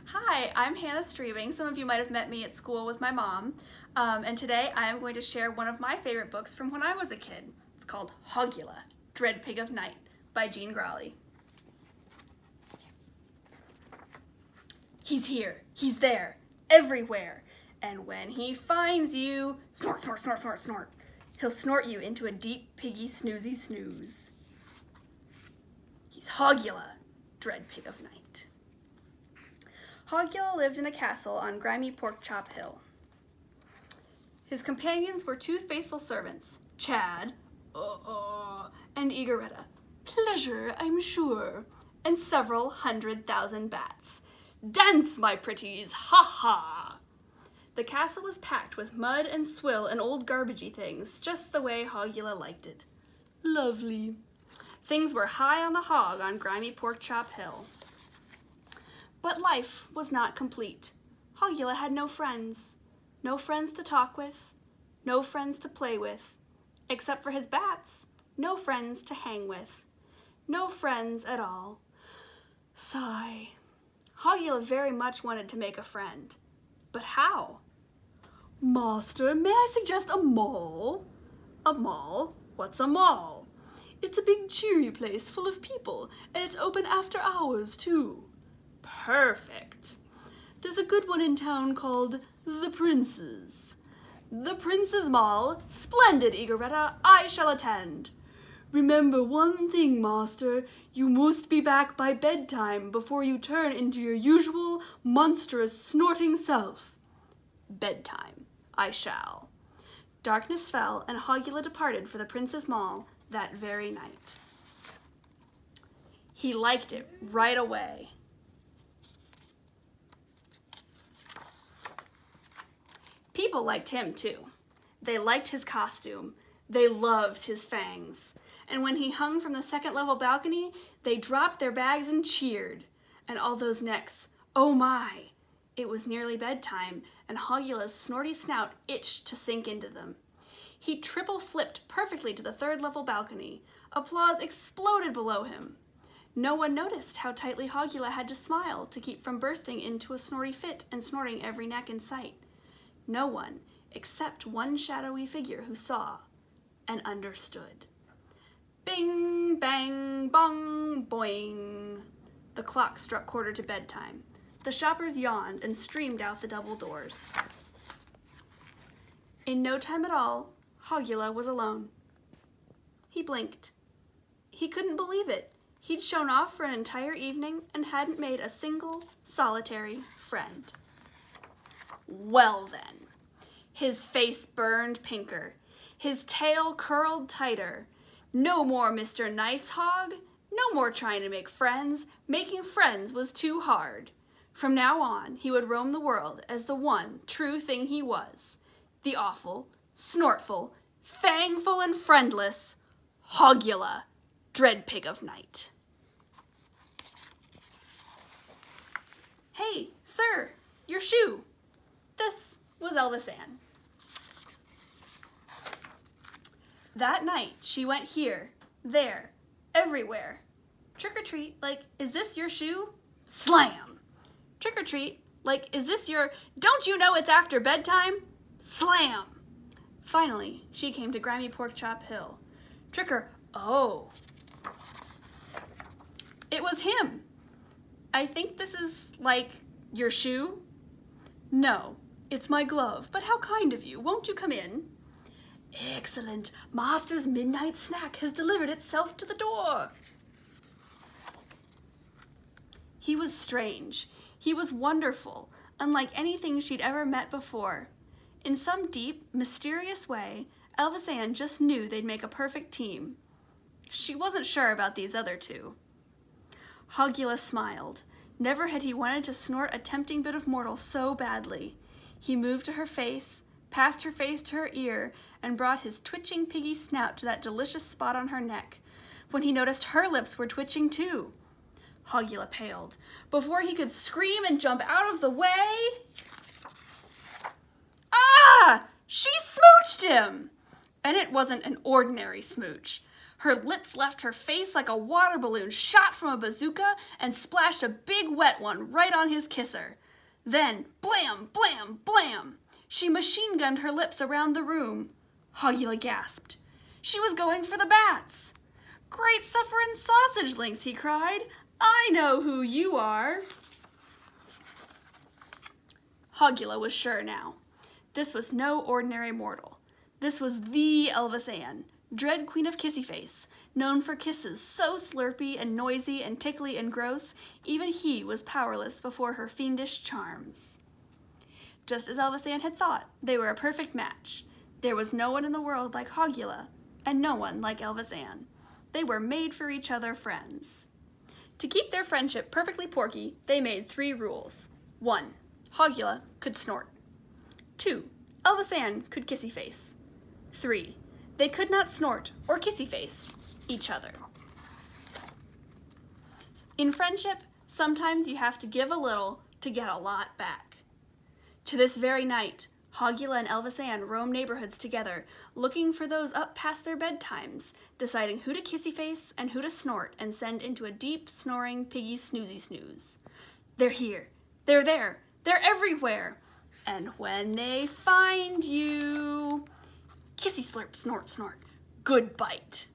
Hi, I'm Hannah Streaming. Some of you might have met me at school with my mom. And today I am going to share one of my favorite books from when I was a kid. It's called Hogula, Dread Pig of Night by Jean Gralley. He's here, he's there, everywhere. And when he finds you, snort, snort, snort, snort, snort, he'll snort you into a deep, piggy, snoozy snooze. He's Hogula, Dread Pig of Night. Hogula lived in a castle on grimy Pork Chop Hill. His companions were two faithful servants, Chad, and Eageretta, pleasure, I'm sure, and several 100,000 bats. Dance, my pretties, ha ha! The castle was packed with mud and swill and old garbagey things, just the way Hogula liked it. Lovely. Things were high on the hog on grimy Pork Chop Hill. But life was not complete. Hogula had no friends to talk with, no friends to play with, except for his bats, no friends to hang with, no friends at all. Sigh. Hogula very much wanted to make a friend, but how? Master, may I suggest a mall? A mall? What's a mall? It's a big cheery place full of people, and it's open after hours too. Perfect. There's a good one in town called The Prince's. The Prince's Mall? Splendid, Eageretta. I shall attend. Remember one thing, Master. You must be back by bedtime before you turn into your usual monstrous snorting self. Bedtime. I shall. Darkness fell, and Hogula departed for the Prince's Mall that very night. He liked it right away. People liked him too. They liked his costume. They loved his fangs. And when he hung from the second-level balcony, they dropped their bags and cheered. And all those necks, oh my! It was nearly bedtime, and Hogula's snorty snout itched to sink into them. He triple-flipped perfectly to the third-level balcony. Applause exploded below him. No one noticed how tightly Hogula had to smile to keep from bursting into a snorty fit and snorting every neck in sight. No one, except one shadowy figure who saw and understood. Bing, bang, bong, boing. The clock struck quarter to bedtime. The shoppers yawned and streamed out the double doors. In no time at all, Hogula was alone. He blinked. He couldn't believe it. He'd shown off for an entire evening and hadn't made a single, solitary friend. Well then, his face burned pinker, his tail curled tighter. No more Mr. Nice Hog, no more trying to make friends. Making friends was too hard. From now on, he would roam the world as the one true thing he was, the awful, snortful, fangful and friendless Hogula, Dread Pig of Night. Hey, sir, your shoe. This was Elvis Ann. That night, she went here, there, everywhere. Trick or treat, like, is this your shoe? Slam! Trick or treat, like, is this your, don't you know it's after bedtime? Slam! Finally, she came to grimy Pork Chop Hill. Oh. It was him. I think this is, like, your shoe? No, it's my glove, but how kind of you. Won't you come in? Excellent. Master's midnight snack has delivered itself to the door. He was strange. He was wonderful, unlike anything she'd ever met before. In some deep, mysterious way, Elvis Ann just knew they'd make a perfect team. She wasn't sure about these other two. Hogula smiled. Never had he wanted to snort a tempting bit of mortal so badly. He moved to her face, passed her face to her ear, and brought his twitching piggy snout to that delicious spot on her neck, when he noticed her lips were twitching too. Hogula paled. Before he could scream and jump out of the way... Ah! She smooched him! And it wasn't an ordinary smooch. Her lips left her face like a water balloon shot from a bazooka and splashed a big wet one right on his kisser. Then, blam, blam, blam! She machine-gunned her lips around the room. Hogula gasped. She was going for the bats. Great sufferin' sausage links, he cried. I know who you are. Hogula was sure now. This was no ordinary mortal. This was the Elvis Ann, dread queen of Kissy Face, known for kisses so slurpy and noisy and tickly and gross, even he was powerless before her fiendish charms. Just as Elvis Ann had thought, they were a perfect match. There was no one in the world like Hogula, and no one like Elvis Ann. They were made for each other friends. To keep their friendship perfectly porky, they made 3 rules. 1. Hogula could snort. 2. Elvis Ann could kissy face. 3. They could not snort or kissy face each other. In friendship, sometimes you have to give a little to get a lot back. To this very night, Hogula and Elvis Ann roam neighborhoods together, looking for those up past their bedtimes, deciding who to kissy face and who to snort and send into a deep, snoring, piggy snoozy snooze. They're here. They're there. They're everywhere. And when they find you, kissy slurp, snort, snort, good bite.